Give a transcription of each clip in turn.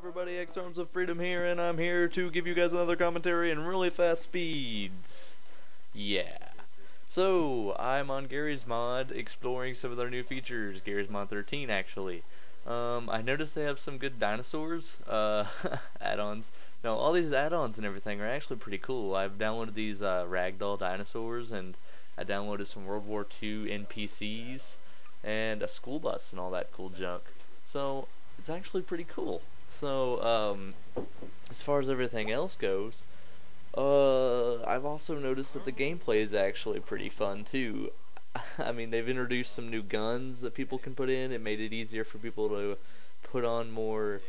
everybody, X Arms of Freedom here, and I'm here to give you guys another commentary in really fast speeds. Yeah. So, I'm on Gary's mod, exploring some of their new features, Gary's mod 13 actually. I noticed they have some good dinosaurs, add-ons. No, all these add-ons and everything are actually pretty cool. I've downloaded these ragdoll dinosaurs, and I downloaded some World War II NPCs, and a school bus and all that cool junk. So, it's actually pretty cool. So, as far as everything else goes, I've also noticed that the gameplay is actually pretty fun too. I mean, they've introduced some new guns that people can put in. It made it easier for people to put on more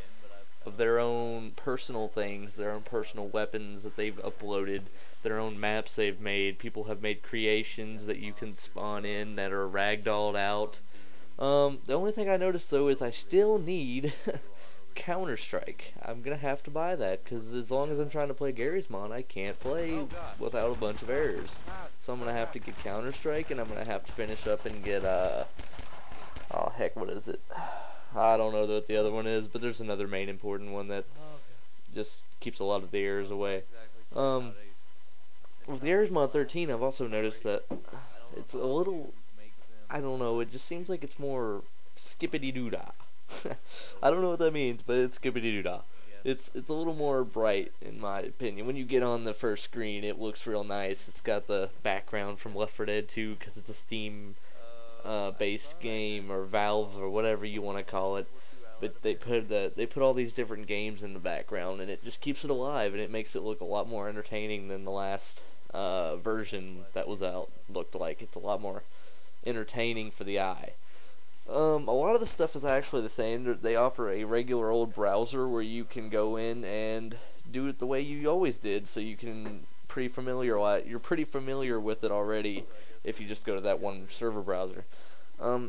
of their own personal things, their own personal weapons that they've uploaded, their own maps they've made. People have made creations that you can spawn in that are ragdolled out. The only thing I noticed though is I still need Counter-Strike. I'm gonna have to buy that because as long as I'm trying to play Gary's mod, I can't play without a bunch of errors. So I'm gonna have to get Counter-Strike, and I'm gonna have to finish up and get oh heck, what is it? I don't know what the other one is, but there's another main important one that just keeps a lot of the errors away. With Gary's mod 13, I've also noticed that it's a little, I don't know, it just seems like it's more skippity-doo-dah. I don't know what that means, but it's skippity-doo-dah. It's a little more bright, in my opinion. When you get on the first screen, it looks real nice. It's got the background from Left 4 Dead 2, because it's a Steam based game, or Valve, or whatever you want to call it. But they put all these different games in the background, and it just keeps it alive, and it makes it look a lot more entertaining than the last version that was out looked like. It's a lot more entertaining for the eye. A lot of the stuff is actually the same. They offer a regular old browser where you can go in and do it the way you always did, so you can you're pretty familiar with it already if you just go to that one server browser. A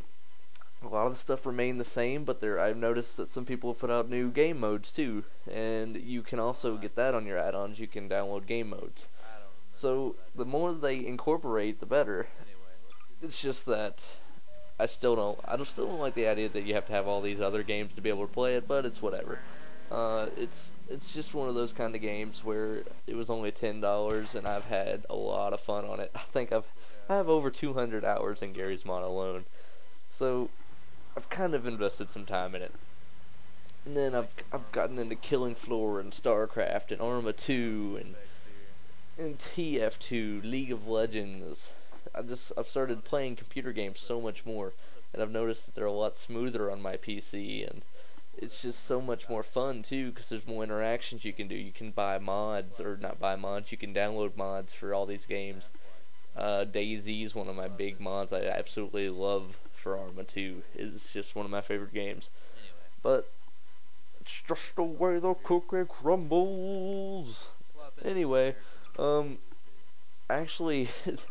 lot of the stuff remained the same, but I've noticed that some people have put out new game modes too, and you can also get that on your add-ons. You can download game modes. So the more they incorporate, the better. It's just that I still don't like the idea that you have to have all these other games to be able to play it, but it's whatever. It's just one of those kind of games where it was only $10 and I've had a lot of fun on it. I think I have over 200 hours in Gary's mod alone. So I've kind of invested some time in it. And then I've gotten into Killing Floor and StarCraft and Arma 2 and TF2, League of Legends. I've started playing computer games so much more, and I've noticed that they're a lot smoother on my PC, and it's just so much more fun too, because there's more interactions you can do. You can buy mods, or not buy mods, you can download mods for all these games. DayZ is one of my big mods I absolutely love for Arma 2. It's just one of my favorite games. But it's just the way the cookie crumbles. Anyway, actually,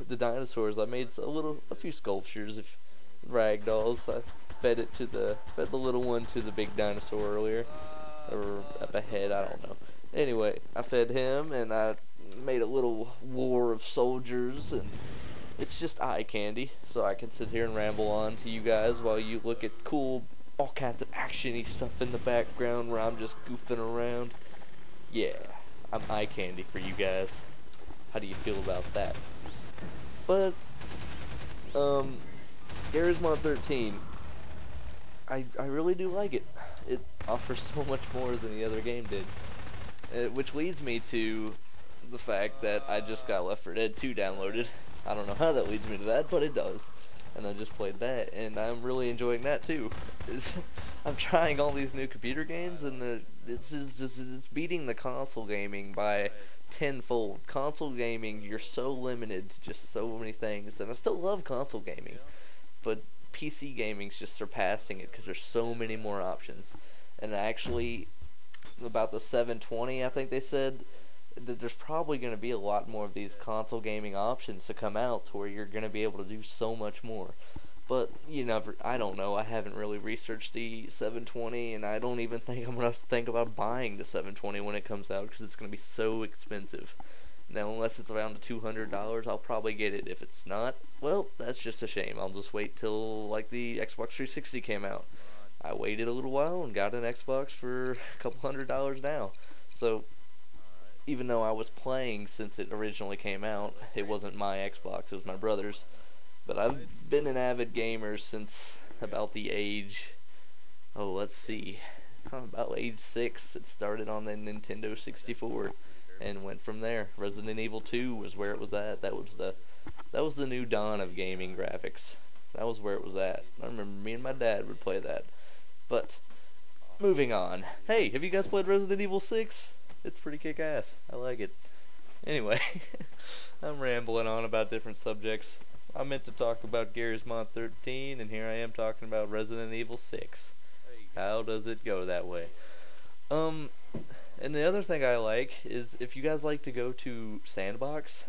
the dinosaurs, I made a few sculptures of ragdolls. I fed the little one to the big dinosaur earlier, or up ahead, I don't know. Anyway, I fed him, and I made a little war of soldiers, and it's just eye candy, so I can sit here and ramble on to you guys while you look at cool, all kinds of action-y stuff in the background where I'm just goofing around. Yeah, I'm eye candy for you guys. How do you feel about that? But, Gary's mod 13, I really do like it. It offers so much more than the other game did. Which leads me to the fact that I just got Left 4 Dead 2 downloaded. I don't know how that leads me to that, but it does. And I just played that, and I'm really enjoying that too. I'm trying all these new computer games, and it's beating the console gaming by tenfold. Console gaming, you're so limited to just so many things, and I still love console gaming, but PC gaming's just surpassing it because there's so many more options. And actually, about the 720, I think they said that there's probably going to be a lot more of these console gaming options to come out to where you're going to be able to do so much more. But I don't know, I haven't really researched the 720, and I don't even think I'm going to think about buying the 720 when it comes out, because it's going to be so expensive. Now, unless it's around $200, I'll probably get it. If it's not, well, that's just a shame. I'll just wait till, like, the Xbox 360 came out. I waited a little while and got an Xbox for a couple $100 now. So even though I was playing since it originally came out, it wasn't my Xbox, it was my brother's. But I've been an avid gamer since about the age, oh, let's see, about age 6. It started on the Nintendo 64 and went from there. Resident Evil 2 was where it was at. That was the new dawn of gaming graphics. That was where it was at. I remember me and my dad would play that. But moving on. Hey, have you guys played Resident Evil 6? It's pretty kick-ass. I like it. Anyway, I'm rambling on about different subjects. I meant to talk about Garry's Mod 13, and here I am talking about Resident Evil 6. How does it go that way? And the other thing I like is if you guys like to go to Sandbox,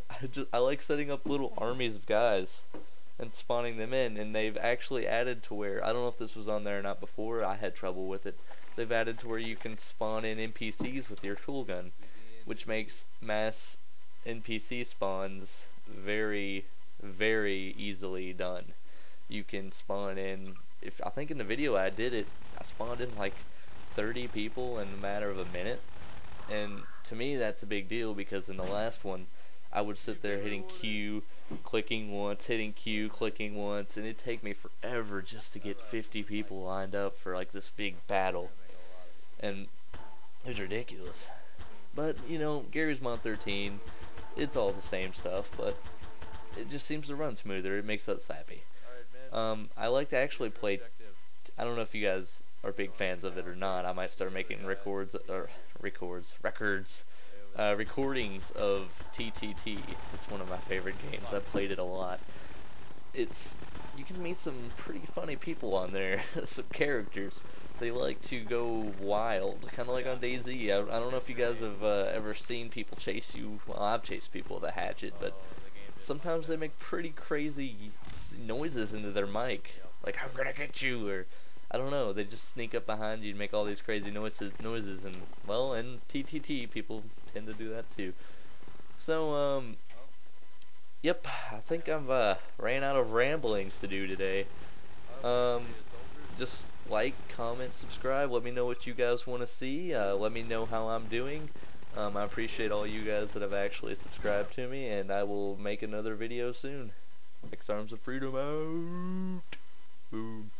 I like setting up little armies of guys and spawning them in, and they've actually added to where, I don't know if this was on there or not before, I had trouble with it, they've added to where you can spawn in NPCs with your tool gun, which makes mass NPC spawns very, very easily done. You can spawn in, I think in the video I did it, I spawned in like 30 people in a matter of a minute, and to me that's a big deal because in the last one I would sit there hitting Q, clicking once, hitting Q, clicking once, and it'd take me forever just to get 50 people lined up for like this big battle, and it was ridiculous. But you know, Garry's Mod 13, it's all the same stuff, but it just seems to run smoother. It makes us happy. I like to actually play, I don't know if you guys are big fans of it or not. I might start making recordings of TTT. It's one of my favorite games. I played it a lot. You can meet some pretty funny people on there, some characters. They like to go wild, kind of like on DayZ. I don't know if you guys have ever seen people chase you. Well, I've chased people with a hatchet, but sometimes they make pretty crazy noises into their mic, like "I'm gonna get you," or I don't know. They just sneak up behind you and make all these crazy noises, and well, in TTT, people tend to do that too. So, yep, I think I've ran out of ramblings to do today. Just like, comment, subscribe. Let me know what you guys want to see. Let me know how I'm doing. I appreciate all you guys that have actually subscribed to me, and I will make another video soon. X Arms of Freedom out. Boom.